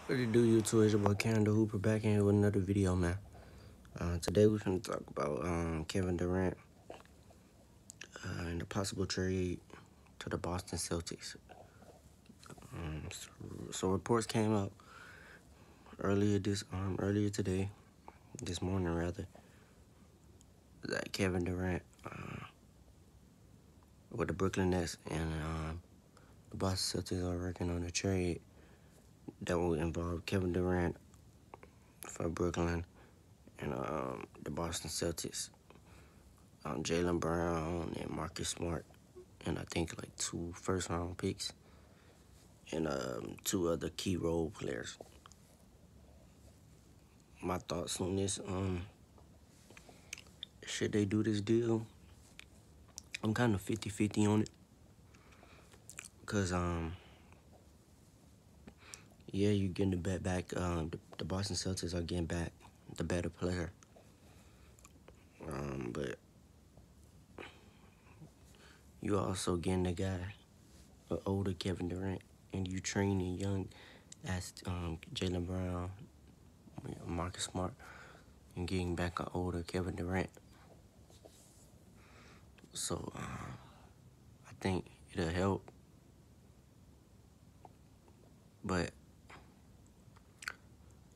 What it do, YouTube? It's your boy Kevin the Hooper back in here with another video, man. Today we're gonna talk about Kevin Durant and the possible trade to the Boston Celtics. So reports came out earlier today, this morning rather, that Kevin Durant with the Brooklyn Nets and the Boston Celtics are working on a trade that will involve Kevin Durant for Brooklyn and the Boston Celtics. Jaylen Brown and Marcus Smart, and I think like 2 first-round picks and 2 other key role players. My thoughts on this: should they do this deal? I'm kind of 50-50 on it, cause yeah, you getting the bet back. The Boston Celtics are getting back the better player, but you also getting the guy, the older Kevin Durant, and you training young as Jaylen Brown, Marcus Smart, and getting back an older Kevin Durant. So I think it'll help, but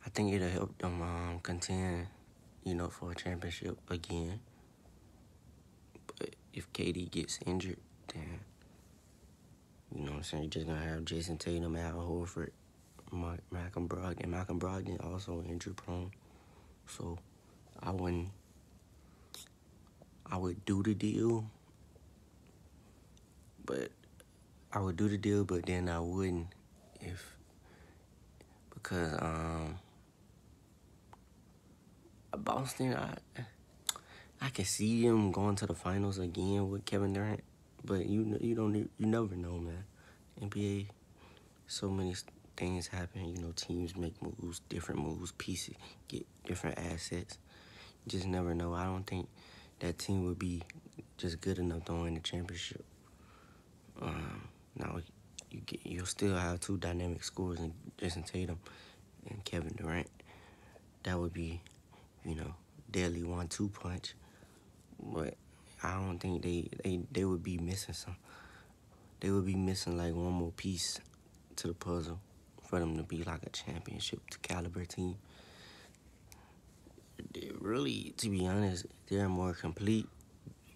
I think it'll help them contend, for a championship again. But if KD gets injured, then you know what I'm saying, you're just gonna have Jason Tatum, Al Horford, Malcolm Brogdon. Malcolm Brogdon also injury prone, so I would do the deal, but then I wouldn't because Boston, I can see them going to the finals again with Kevin Durant, but you never know, man. NBA, so many things happen. Teams make moves, different moves, pieces, get different assets. You just never know. I don't think that team would be just good enough to win the championship. Now you'll still have 2 dynamic scorers in Jason Tatum and Kevin Durant. That would be, deadly 1-2 punch. But I don't think they would be missing some. They would be missing like one more piece to the puzzle for them to be like a championship caliber team. Really, to be honest, they're more complete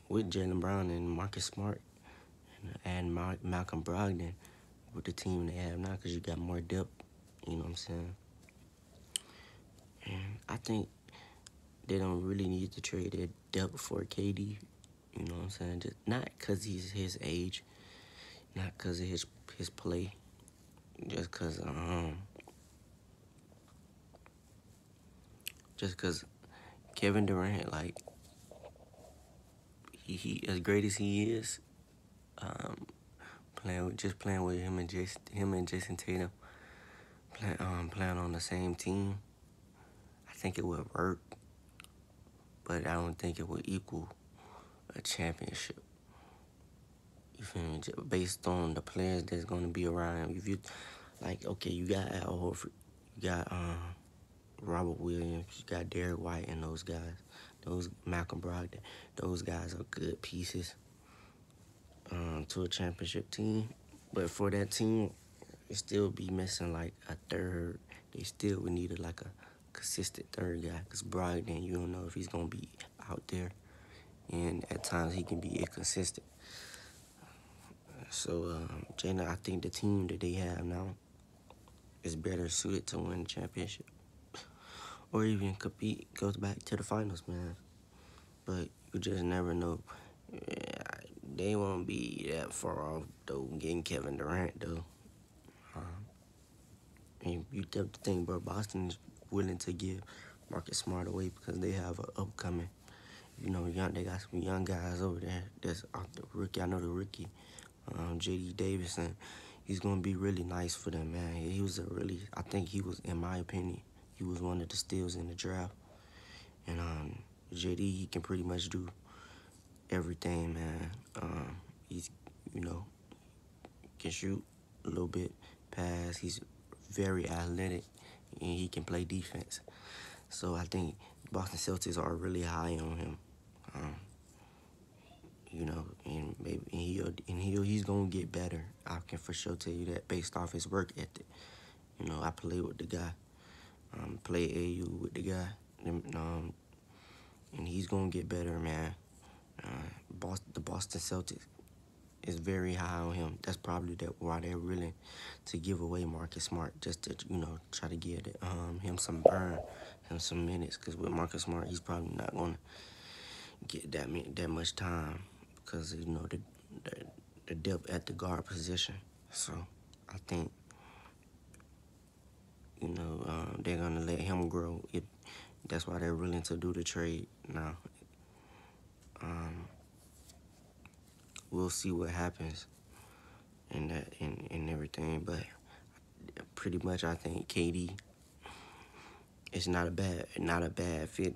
with Jaylen Brown and Marcus Smart and Malcolm Brogdon with the team they have now, because you got more depth. You know what I'm saying? And I think they don't really need to trade their depth for KD. You know what I'm saying? Just not because he's his age, not because of his play, just because Kevin Durant, like, he as great as he is, playing with him and Jason Tatum, playing on the same team, I think it would work, but I don't think it would equal a championship. You feel me? Just based on the players that's gonna be around him. If you okay, you got Al Horford, you got Robert Williams, you got Derek White, and those guys, those Malcolm Brogdon, those guys are good pieces to a championship team. But for that team, it still be missing like a third. They still would need like a consistent third guy, because Brogdon, you don't know if he's gonna be out there, and at times he can be inconsistent. So Jaylen, I think the team that they have now is better suited to win the championship, or even compete, goes back to the finals, man. But you just never know. They won't be that far off, though, getting Kevin Durant, though. And you have to think, bro, Boston is willing to give Marcus Smart away because they have an upcoming, they got some young guys over there that's out the rookie. I know the rookie, J.D. Davison. He's going to be really nice for them, man. I think he was, in my opinion, he was one of the steals in the draft. And JD, he can pretty much do everything, man. He's, can shoot a little bit, pass. He's very athletic. and he can play defense. So I think Boston Celtics are really high on him. Um, and maybe he's gonna get better. I can for sure tell you that based off his work ethic. I play with the guy, play AU with the guy, and he's gonna get better, man. The Boston Celtics is very high on him. That's probably why they're willing to give away Marcus Smart, just to try to give him some burn, him some minutes. Because with Marcus Smart, he's probably not gonna get that much time because the depth at the guard position. So I think they're gonna let him grow. That's why they're willing to do the trade now. We'll see what happens and everything, but pretty much I think KD is not a bad fit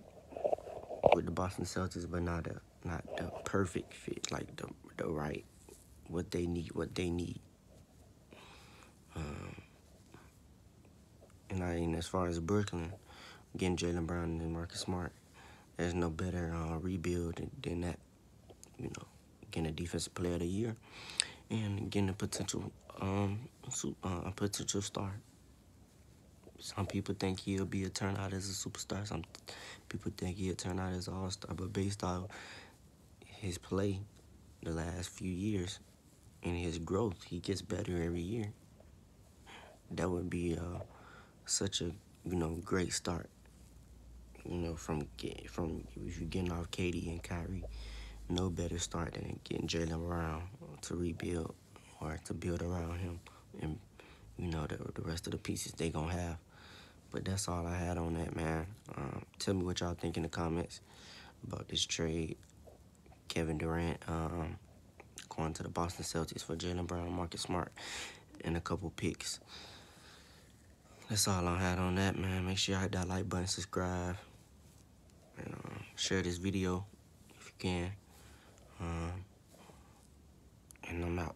with the Boston Celtics, but not the perfect fit, like the right what they need. And as far as Brooklyn, getting Jaylen Brown and Marcus Smart, there's no better rebuild than that. Getting a defensive player of the year and getting a potential star. Some people think he'll be a turnout as a superstar. Some people think he'll turn out as an all-star. But based on his play the last few years and his growth, he gets better every year. That would be such a great start. From if you're getting off KD and Kyrie, no better start than getting Jaylen Brown to rebuild or to build around him and the rest of the pieces they gonna have. But that's all I had on that, man. Tell me what y'all think in the comments about this trade. Kevin Durant going to the Boston Celtics for Jaylen Brown, Marcus Smart, and a couple picks. That's all I had on that, man. Make sure y'all hit that like button, subscribe, and share this video if you can. And I'm out.